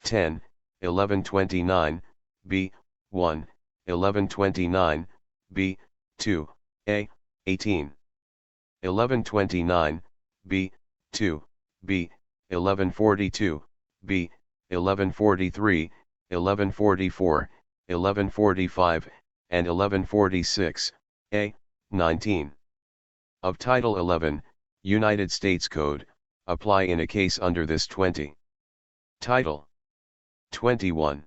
10, 1129, b. 1, 1129, b. 2, a. 18. 1129, b. 2, b. 1142, b. 1143, 1144, 1145, and 1146, a. 19. Of Title 11, United States Code, apply in a case under this 20. Title 21.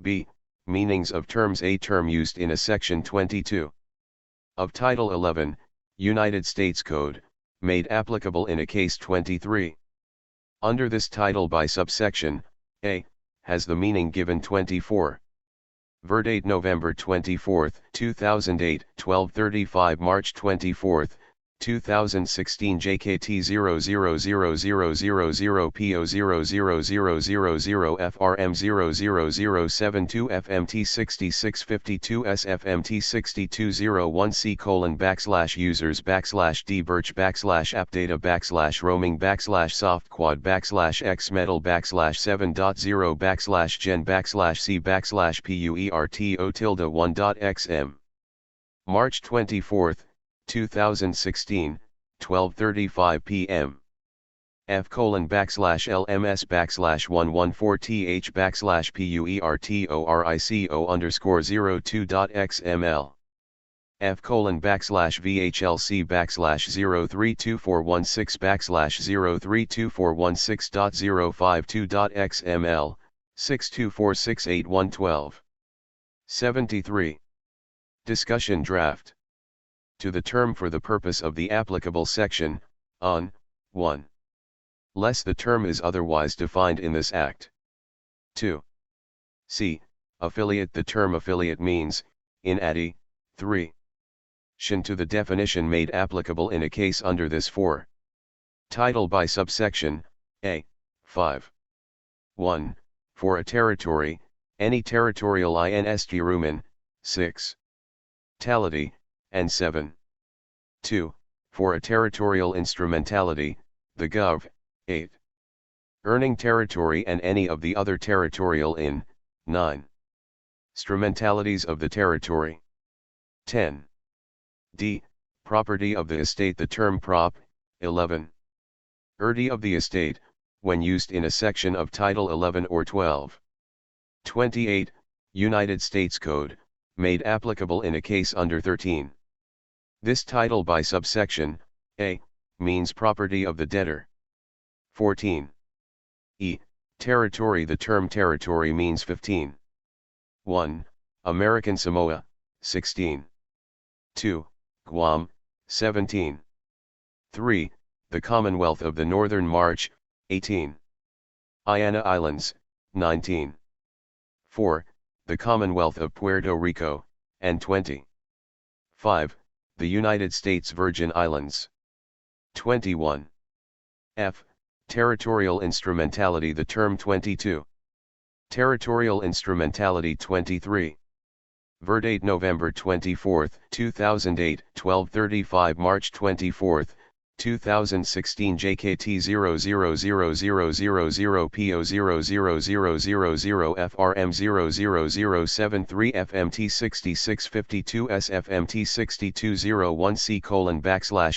b. Meanings of terms. A term used in a Section 22. Of Title 11, United States Code, made applicable in a case 23. Under this title by subsection, a, has the meaning given 24. Verdate November 24, 2008, 12:35 March 24, 2016 JKT 0000000 PO 00000 FRM 00072 FMT 6652 SFMT 6201 users /d birch /appdata /roaming /softquad /x metal /7.0 /gen /c /puerto tilde1.xm. March 24, 2016, 12:35 p.m. F:/LMS/114th /PUERTORICO_02.xml. F:/VHLC/03241/032416052.xml, 62468112. 73. Discussion draft. To the term for the purpose of the applicable section, on, 1. Less the term is otherwise defined in this Act. 2. C. Affiliate. The term affiliate means, in ADI, 3. Shin to the definition made applicable in a case under this 4. Title by subsection, a. 5. 1. For a territory, any territorial instrument, 6. Tality, and 7. 2. For a territorial instrumentality, the Gov. 8. Earning territory and any of the other territorial in, 9. Instrumentalities of the territory. 10. D. Property of the estate. The term Prop. 11. Erty of the estate, when used in a section of Title 11 or 12. 28. United States Code, made applicable in a case under 13. This title by subsection, a, means property of the debtor. 14. E. Territory. The term territory means 15. 1. American Samoa, 16. 2. Guam, 17. 3. The Commonwealth of the Northern March, 18. Iana Islands, 19. 4. The Commonwealth of Puerto Rico, and 20. 5. The United States Virgin Islands. 21. F. Territorial instrumentality. The term 22. Territorial instrumentality. 23. Verdate November 24, 2008, 12:35 March 24, 2016 JKT 0000000 PO 00000 FRM 00073 FMT 6652 SFMT 6201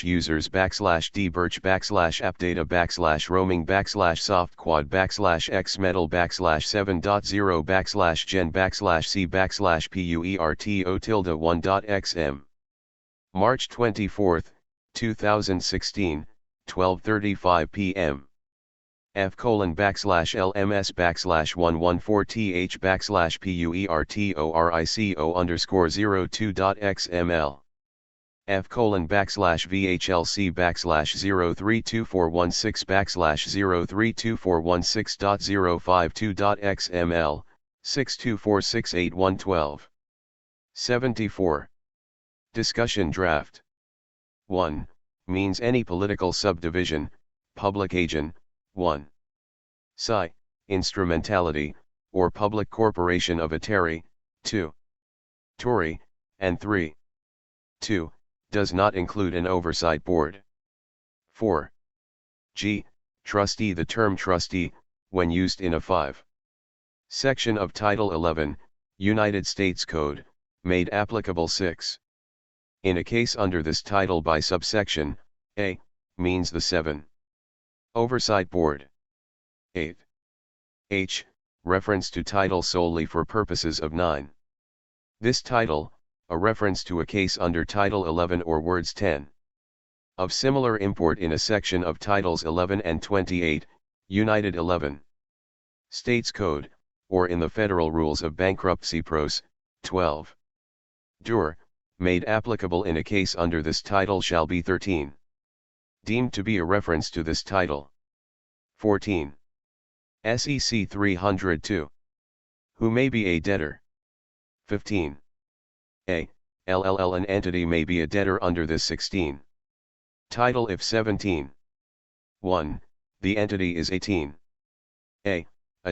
users /d birch /appdata /roaming /softquad /x metal /7.0 /gen /c /puerto1.xm. March 24, 2016, 12:35 p.m. F:/LMS/114th /PUERTORICO_02.xml. F:/VHLC/03241/032416052.xml, 62468112. 74. Discussion draft. 1. Means any political subdivision, public agent, 1. Psi, instrumentality, or public corporation of a Terry, 2. Tory, and 3. 2. Does not include an oversight board. 4. G. Trustee. The term trustee, when used in a 5. Section of Title 11, United States Code, made applicable 6. In a case under this title by subsection, A, means the 7. Oversight Board. 8. H, reference to title solely for purposes of 9. This title, a reference to a case under Title 11 or words 10. Of similar import in a section of Titles 11 and 28, United 11. States Code, or in the Federal Rules of Bankruptcy Pros. 12. Dur, made applicable in a case under this title shall be 13. Deemed to be a reference to this title. 14. SEC 302. Who may be a debtor. 15. A, LLL an entity may be a debtor under this 16. Title if 17. 1. The entity is 18. A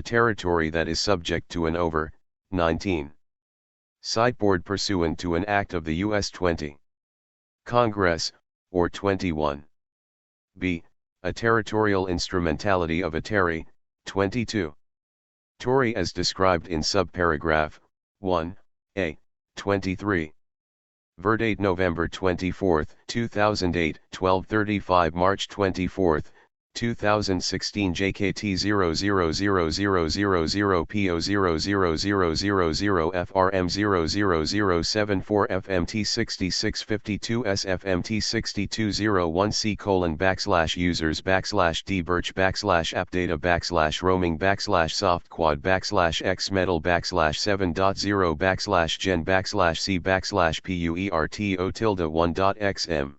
territory that is subject to an over, 19. Sideboard pursuant to an act of the U.S. 20. Congress, or 21. B. A territorial instrumentality of a Terry, 22. Tory as described in subparagraph, 1, A, 23. Verdate November 24, 2008, 12:35 March 24, 2016 JKT 000000 PO 00000 FRM 00074 FMT 6652 SFMT 6201C:\users/d birch /appdata/roaming /softquad /x metal/7.0/c/puerto1.xm.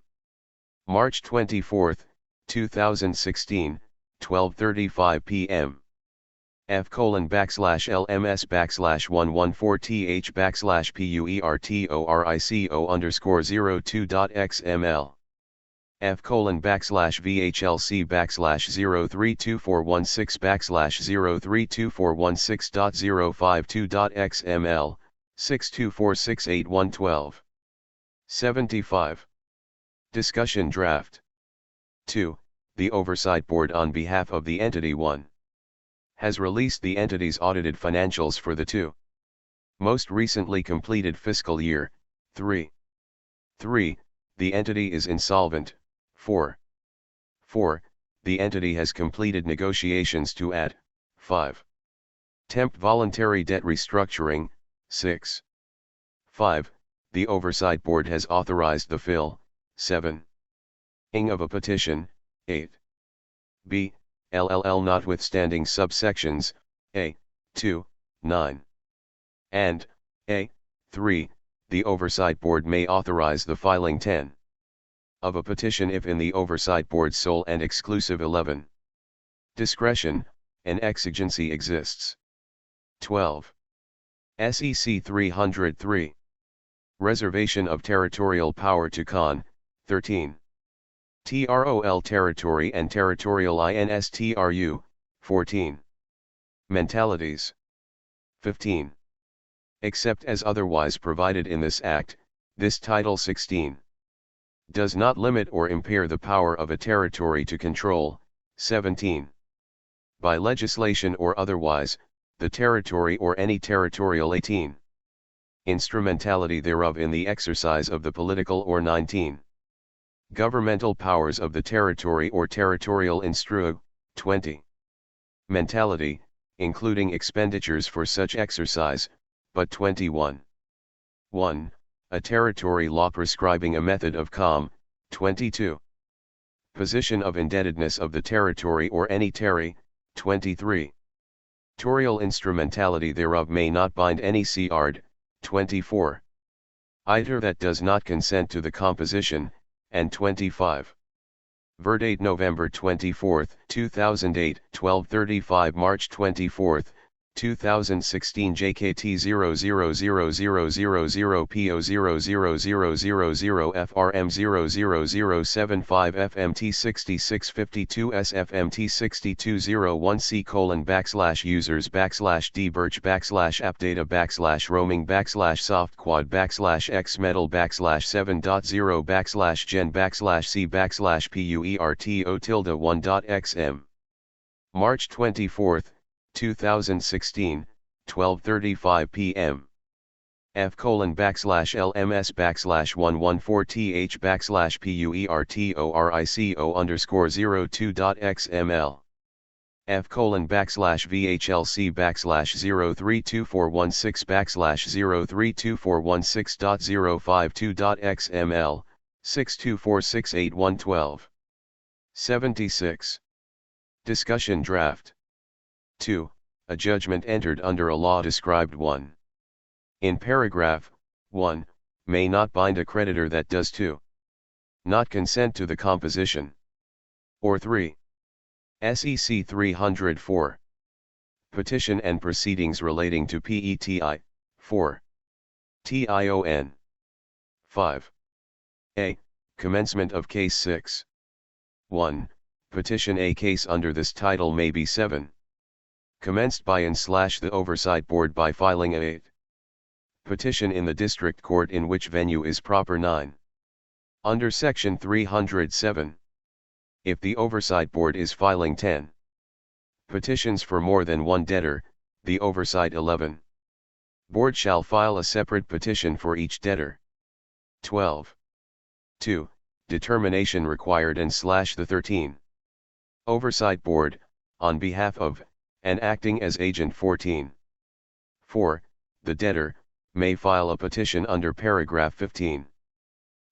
March 24, 2016, 12:35 p.m. F:/LMS/114H/PUERTORICO_02.xml. F:/VHLC/032416/032416052.xml, 62468112. 75. Discussion Draft. 2. The Oversight Board on behalf of the Entity 1 has released the entity's audited financials for the 2 most recently completed fiscal year. 3. The entity is insolvent. 4. The entity has completed negotiations to add 5. Temp voluntary debt restructuring. 6. 5. The Oversight Board has authorized the fill. 7. Ing of a petition. 8. B. LLL notwithstanding subsections A, 2, 9. And A, 3, the Oversight Board may authorize the filing 10. Of a petition if in the Oversight Board's sole and exclusive 11. Discretion, an exigency exists. 12. SEC 303. Reservation of territorial power to Con. 13. TROL territory and territorial INSTRU. 14. Mentalities. 15. Except as otherwise provided in this Act, this Title 16 does not limit or impair the power of a territory to control. 17. By legislation or otherwise, the territory or any territorial 18. Instrumentality thereof in the exercise of the political or 19. Governmental powers of the territory or territorial instru. 20. Mentality, including expenditures for such exercise, but 21. 1. A territory law prescribing a method of com. 22. Position of indebtedness of the territory or any terry. 23. Torial instrumentality thereof may not bind any CRD. 24. Either that does not consent to the composition, and 25. Verdate November 24, 2008, 12:35 March 24, 2016 JKT 000000 PO 00000 FRM 00075 FMT 6652 SFMT 6201C:\users/d birch /appdata/roaming /softquad/x metal /7.0/gen/c/puerto1.xm. March 24, 2016, 12:35 p.m. F:/LMS/114H/PUERTORICO_02.XML F:/VHLC/032416/032416.052.xml 62468112 76. Discussion draft. 2. A judgment entered under a law described 1. In paragraph 1, may not bind a creditor that does 2. Not consent to the composition. Or 3. SEC 304. Petition and proceedings relating to PETI, 4. TION. 5. A. Commencement of case 6. 1. Petition a case under this title may be 7. Commenced by and/the Oversight Board by filing a 8. Petition in the District Court in which venue is proper 9. Under Section 307. If the Oversight Board is filing 10. Petitions for more than one debtor, the Oversight 11. Board shall file a separate petition for each debtor. 12. 2. Determination required and/the 13. Oversight Board, on behalf of, and acting as agent 14. 4. The debtor, may file a petition under paragraph 15.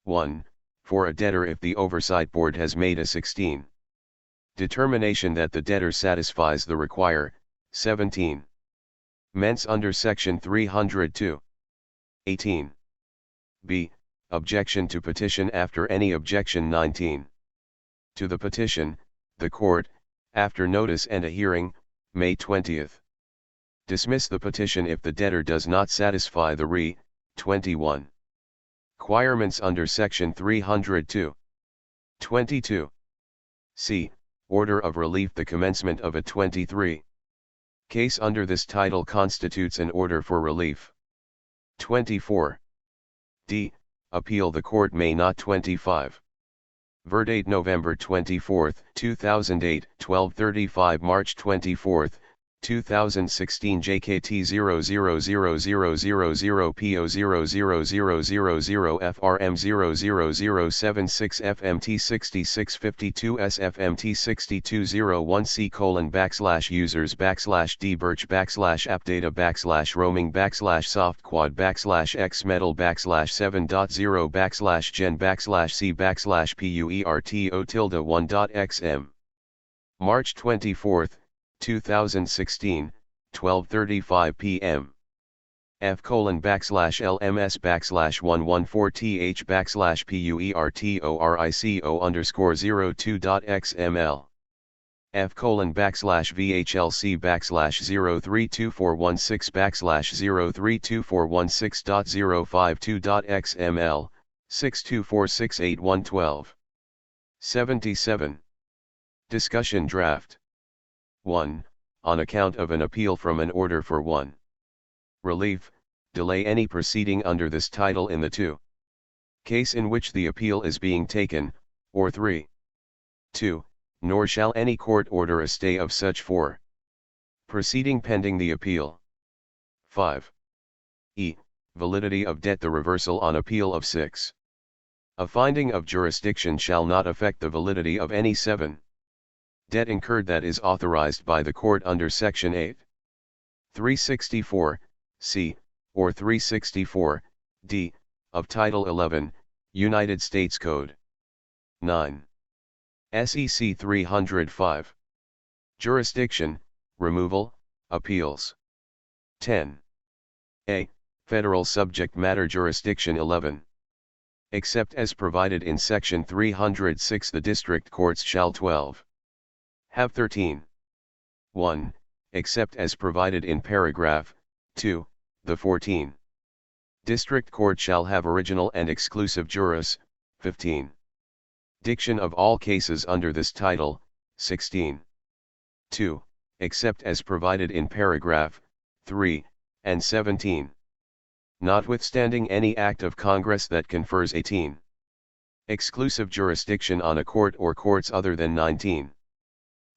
1. For a debtor if the Oversight Board has made a 16. Determination that the debtor satisfies the require, 17. Ments under section 302. 18. B. Objection to petition after any objection 19. To the petition, the court, after notice and a hearing, May 20th. Dismiss the petition if the debtor does not satisfy the re. 21. Requirements under section 302. 22. C. Order of relief. The commencement of a 23. Case under this title constitutes an order for relief. 24. D. Appeal. The court may not. 25. Verdate November 24, 2008, 12:35 March 24, 2016 JKT 000000 PO 00000 FRM 00076 FMT 6652 SFMT 6201C:\users\d birch /_apdata/roaming/7.0/gen/c/puerto1.xm March 24, 2016, 12:35 p.m. F:/LMS/114H/PUERTORICO_02.xml F:/VHLC/03246/03246.052.xml 62468112 77. Discussion draft. 1. On account of an appeal from an order for 1. Relief, delay any proceeding under this title in the 2. Case in which the appeal is being taken, or 3. 2. Nor shall any court order a stay of such 4. Proceeding pending the appeal. 5. E. Validity of debt. The reversal on appeal of 6. A finding of jurisdiction shall not affect the validity of any 7. Debt incurred that is authorized by the court under Section 8. 364, C, or 364, D, of Title 11, United States Code. 9. SEC 305. Jurisdiction, Removal, Appeals. 10. A. Federal Subject Matter Jurisdiction 11. Except as provided in Section 306, the District Courts shall 12. Have 13. 1. Except as provided in paragraph 2, the 14. District Court shall have original and exclusive juris, 15. Diction of all cases under this title, 16. 2. Except as provided in paragraph 3, and 17. Notwithstanding any act of Congress that confers 18. Exclusive jurisdiction on a court or courts other than 19.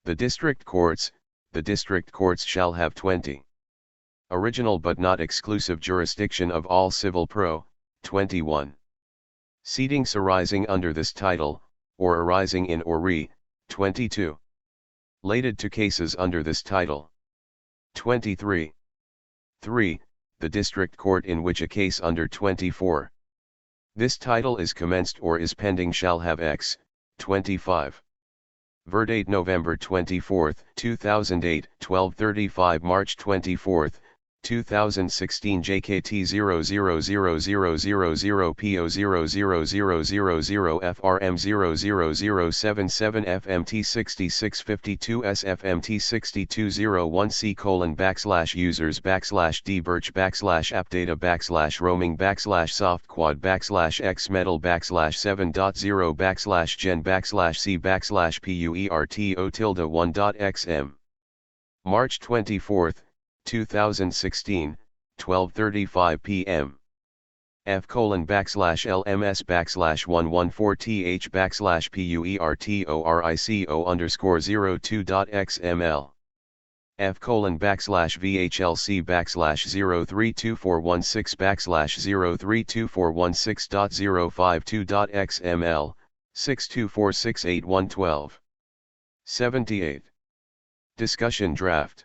The district courts shall have 20. Original but not exclusive jurisdiction of all civil pro. 21. Seatings arising under this title, or arising in or re. 22. Related to cases under this title. 23. 3. The district court in which a case under 24. This title is commenced or is pending shall have X. 25. Verdate November 24, 2008, 12:35 March 24, 2016 JKT 000000 PO 00000 FRM 00077 FMT 6652 SFMT 6201 C:/users /D birch /appdata /roaming /softquad /xmetal /7.0 /gen /c /puerto1.xm. March 24, 2016, 12:35 p.m. F:/LMS/114th /PUERTORICO_02.xml. F:/VHLC/03246/03246.052.xml, 62468112. 78. Discussion draft.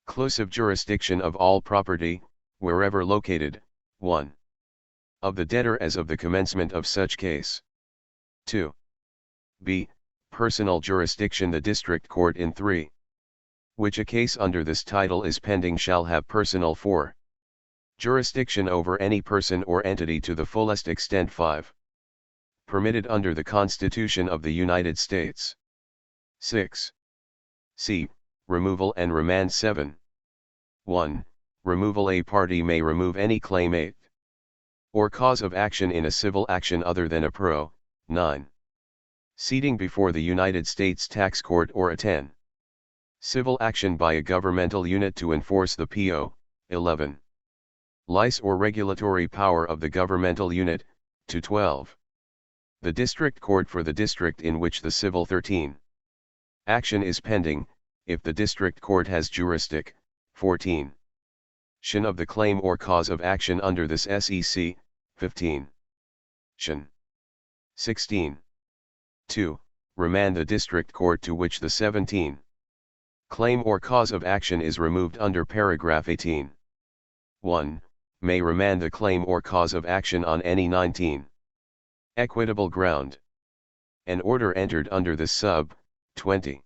Closive jurisdiction of all property, wherever located, 1. Of the debtor as of the commencement of such case. 2. B. Personal jurisdiction. The district court in 3. Which a case under this title is pending shall have personal 4. Jurisdiction over any person or entity to the fullest extent 5. Permitted under the Constitution of the United States. 6. C. Removal and remand 7. 1. Removal. A party may remove any claim 8. Or cause of action in a civil action other than a pro. 9. Seating before the United States Tax Court or a 10. Civil action by a governmental unit to enforce the PO. 11. Lice or regulatory power of the governmental unit. To 12. The district court for the district in which the civil 13. Action is pending, if the district court has jurisdiction. 14. Tion of the claim or cause of action under this SEC. 15. Tion. 16. 2. Remand the district court to which the 17. Claim or cause of action is removed under paragraph 18. 1. May remand the claim or cause of action on any 19. Equitable ground. An order entered under this sub. 20.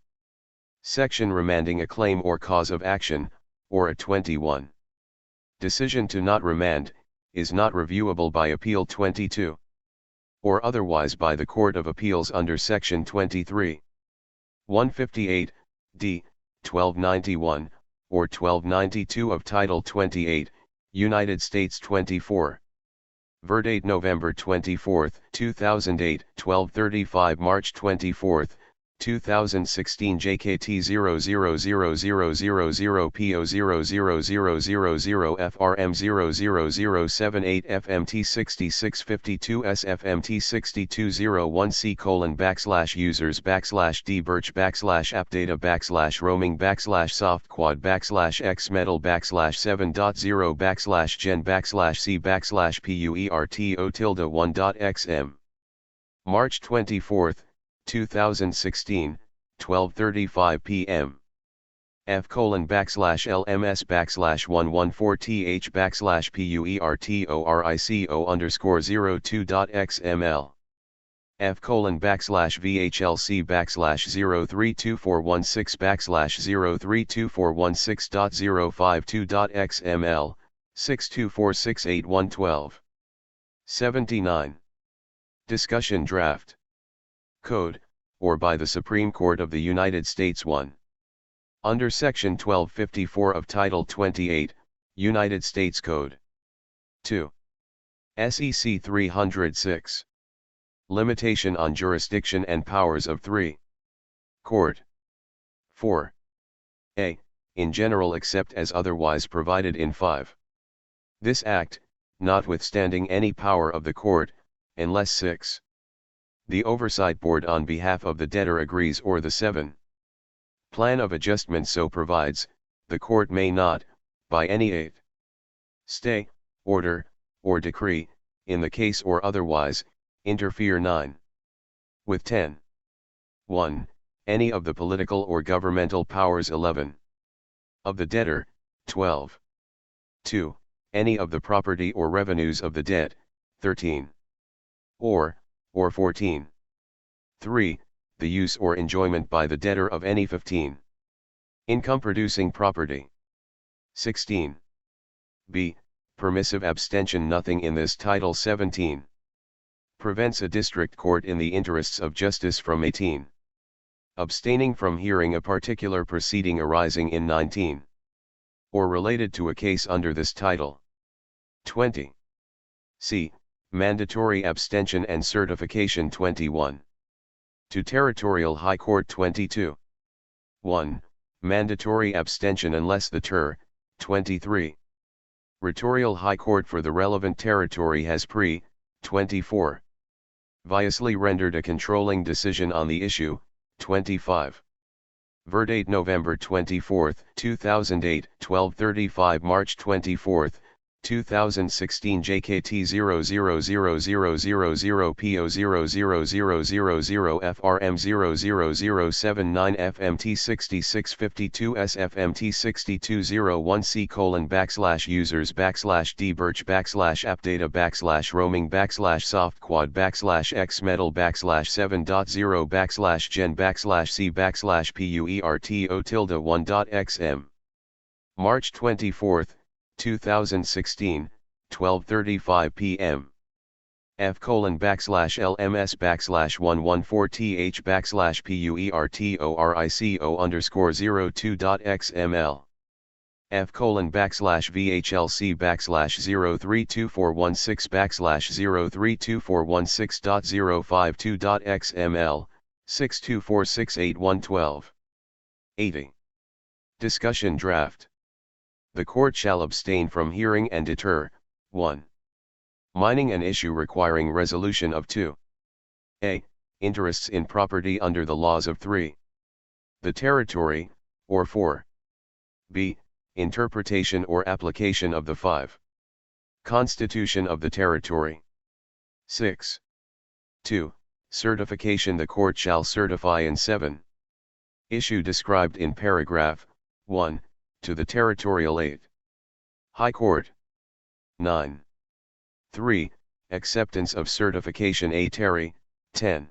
Section remanding a claim or cause of action, or a 21. Decision to not remand, is not reviewable by appeal 22. Or otherwise by the Court of Appeals under Section 23. 158, d. 1291, or 1292 of Title 28, United States 24. Verdate November 24, 2008, 12:35 March 24, 2016 JKT 000000 PO 00000 FRM 00078 FMT 6652 SFMT 6201 C:/users /D birch /appdata /roaming /softquad /xmetal /7.0 /gen /c /puerto1.xm. March 24, 2016, 12:35 p.m. F:/LMS/114th /PUERTORICO_02.xml. F:/VHLC/03246/03246.052.xml, 62468112. 79. Discussion draft. Code, or by the Supreme Court of the United States 1. Under Section 1254 of Title 28, United States Code. 2. SEC 306. Limitation on jurisdiction and powers of 3. Court. 4. A. In general except as otherwise provided in 5. This Act, notwithstanding any power of the court, unless 6. The Oversight Board on behalf of the debtor agrees or the 7. Plan of adjustment so provides, the court may not, by any 8. Stay, order, or decree, in the case or otherwise, interfere 9. With 10. 1. Any of the political or governmental powers 11. Of the debtor, 12. 2. Any of the property or revenues of the debt, 13. Or 14. 3. The use or enjoyment by the debtor of any 15. Income-producing property. 16. B. Permissive abstention. Nothing in this Title 17 prevents a district court in the interests of justice from 18. Abstaining from hearing a particular proceeding arising in 19. Or related to a case under this title. 20. C. Mandatory abstention and certification. 21. To Territorial High Court. 22. 1. Mandatory abstention unless the 23. Territorial High Court for the relevant territory has 24. Viously rendered a controlling decision on the issue. 25. Verdate November 24, 2008, 12:35 March 24, 2016 JKT 000000 PO 00000 FRM 00079 FMT 6652 SFMT 6201C:/ users / dbirch / appdata / roaming / softquad / xmetal / 7.0 / gen / c / puerto1.xm. March 24, 2016, 12:35 p.m. F:/LMS /114th /puertorico_02.xml. F:/VHLC /03241/03246.052.xml, 62468112. 80. Discussion draft. The court shall abstain from hearing and deter, 1. Mining an issue requiring resolution of 2. A. Interests in property under the laws of 3. The territory, or 4. B. Interpretation or application of the 5. Constitution of the territory. 6. 2. Certification. The court shall certify in 7. Issue described in paragraph 1, to the Territorial 8. High Court. 9. 3. Acceptance of certification. A. Terry, 10.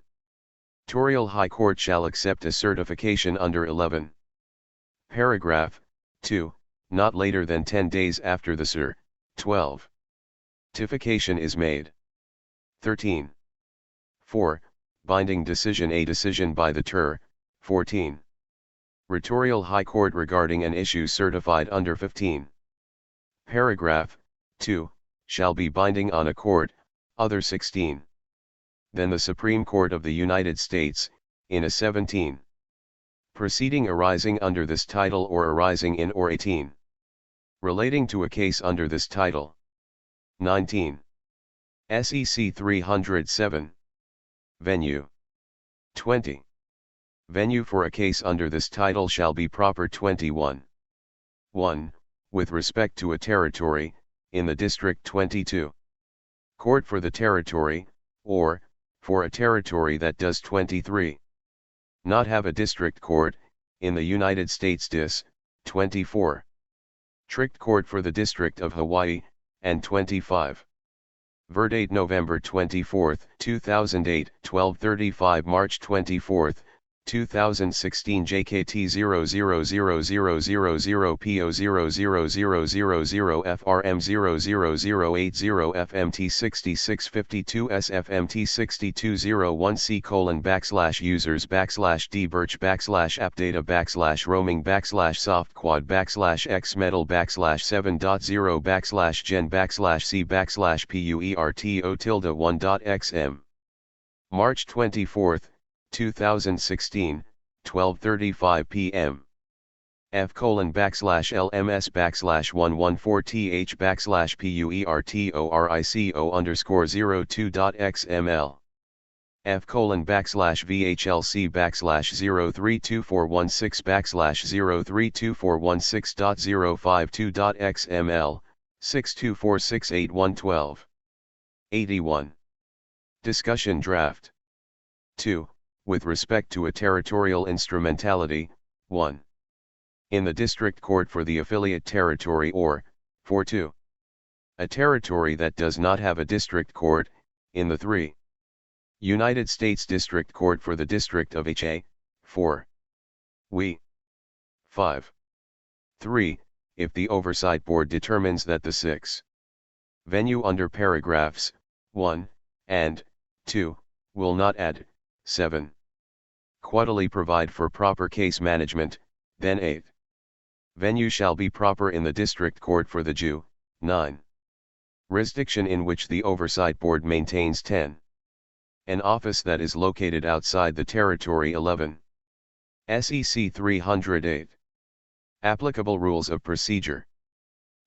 Territorial High Court shall accept a certification under 11. Paragraph 2, not later than 10 days after the CER. 12. Certification is made. 13. 4. Binding decision. A decision by the TER. 14. Territorial High Court regarding an issue certified under 15. Paragraph 2, shall be binding on a court, other 16. Then the Supreme Court of the United States, in a 17. Proceeding arising under this title or arising in or 18. Relating to a case under this title. 19. SEC 307. Venue. 20. Venue for a case under this title shall be proper. 21. 1. With respect to a territory, in the District 22. Court for the territory, or, for a territory that does 23. Not have a district court, in the United States. Dis. 24. Trict Court for the District of Hawaii, and 25. Verdate November 24, 2008, 12:35 March 24, 2016 JKT 000000 PO 00000 FRM 00080 FMT 6652 SFMT 6201C:/ users /dbirch /appdata roaming softquad xmetal /7.0 gen /c puerto1.xm. March 24, 2016, 12:35 p.m. F:/LMS /114th /puertorico_02.xml. F:/VHLC/032416/032416.052.052.xml, 62468112. 81. Discussion draft. 2. With respect to a territorial instrumentality, 1. In the district court for the affiliate territory or, 4.2. A territory that does not have a district court, in the 3. United States District Court for the District of HA, 4. We. 5. 3. If the Oversight Board determines that the 6. Venue under paragraphs 1 and 2 will not add 7. Quadly provide for proper case management, then 8. Venue shall be proper in the District Court for the Jew, 9. Jurisdiction in which the Oversight Board maintains 10. An office that is located outside the territory 11. SEC 308. Applicable Rules of Procedure.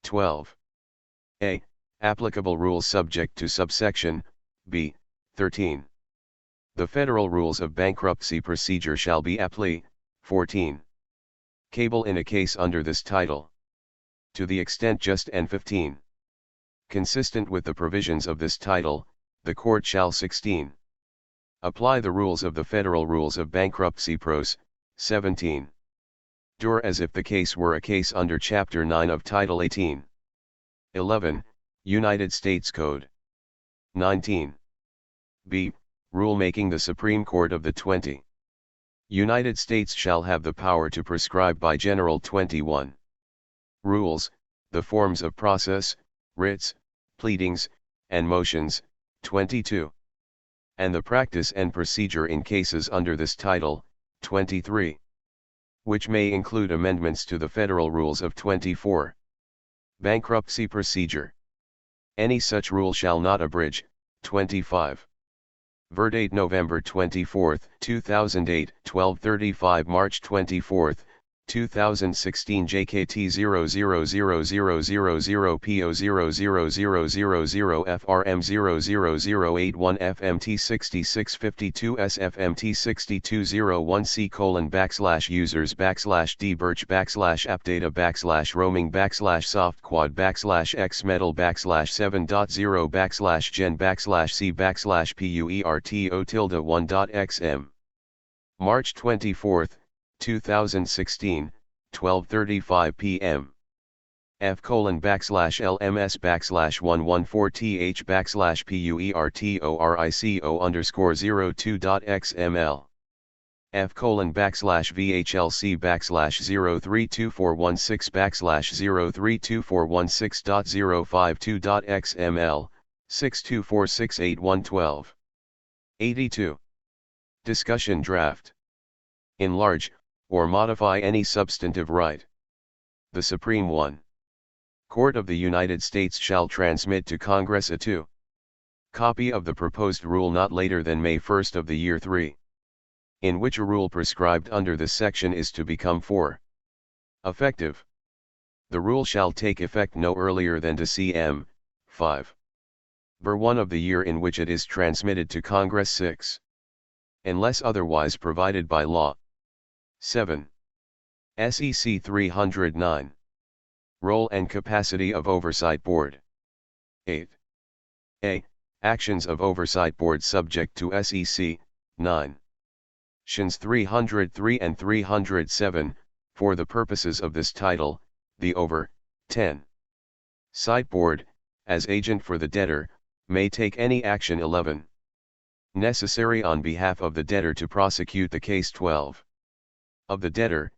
12. A. Applicable rules subject to subsection B. 13. The Federal Rules of Bankruptcy Procedure shall be apply. 14. Cable in a case under this title. To the extent just and 15. Consistent with the provisions of this title, the court shall 16. Apply the rules of the Federal Rules of Bankruptcy Pros. 17. Dure as if the case were a case under Chapter 9 of Title 18. 11. United States Code. 19. B. Rulemaking. The Supreme Court of the 20. United States shall have the power to prescribe by General 21. Rules, the forms of process, writs, pleadings, and motions. 22. And the practice and procedure in cases under this title. 23. Which may include amendments to the Federal Rules of 24. Bankruptcy Procedure. Any such rule shall not abridge. 25. Verdate November 24, 2008, 12:35 March 24, 2016 JKT 000000 PO 00000 FRM 00081 FMT 6652 SFMT 6201C:\users/d birch /roaming/app/data/roaming/7.0/gen/c/puerto1.xm. March 24, 2016, 12:35 p.m. F:/LMS/114H/PUERTORICO_02.xml. F:/VHLC/03416/03246.052.xml, 62468112. 82. Discussion draft. Enlarge, or modify any substantive right. The Supreme 1. Court of the United States shall transmit to Congress a 2. Copy of the proposed rule not later than May 1 of the year 3. In which a rule prescribed under this section is to become 4. Effective. The rule shall take effect no earlier than Dec. 5. Ver 1 of the year in which it is transmitted to Congress 6. Unless otherwise provided by law. 7. SEC 309. Role and capacity of Oversight Board. 8. A. Actions of Oversight Board subject to SEC 9. Sections 303 and 307, for the purposes of this title, the Over 10. Sight Board, as agent for the debtor, may take any action 11. Necessary on behalf of the debtor to prosecute the case 12. Of the debtor,